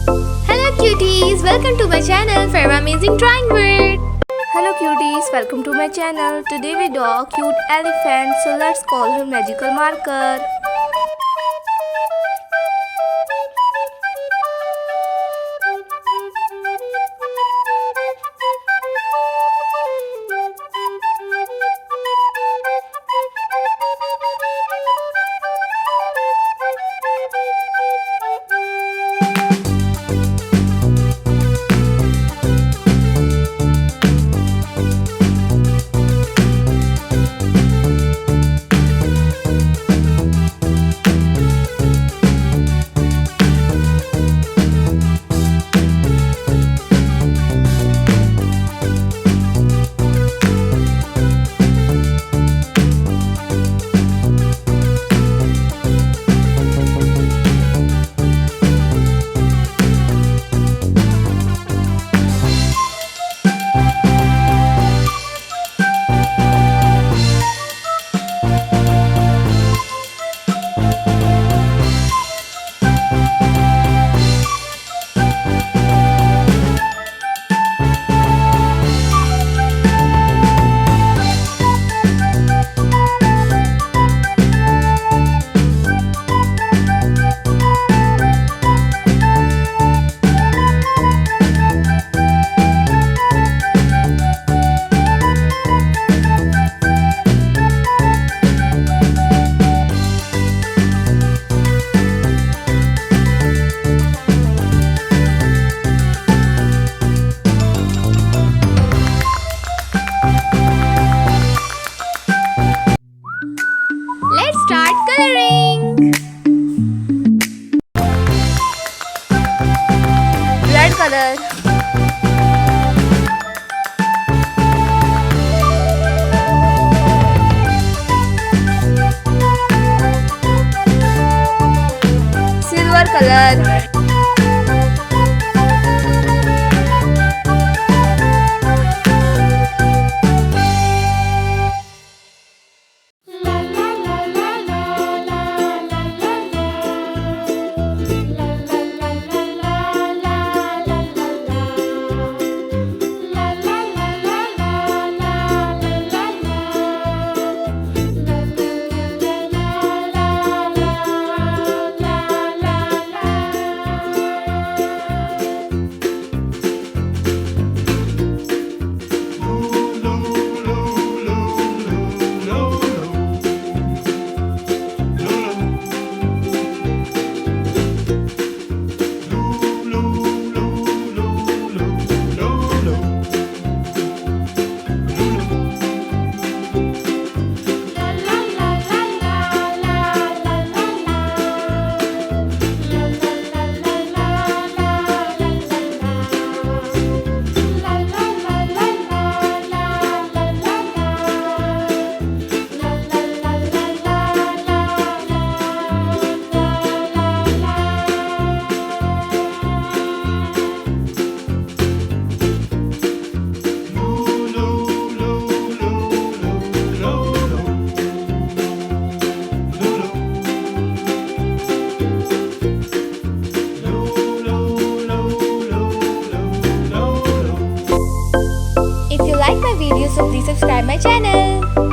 Hello cuties, welcome to my channel Farwa Amazing Drawing World. Hello cuties, welcome to my channel. Today we draw a cute elephant, so let's call her magical marker. Let's start coloring. Red color, silver color, If you like my video, so please subscribe my channel.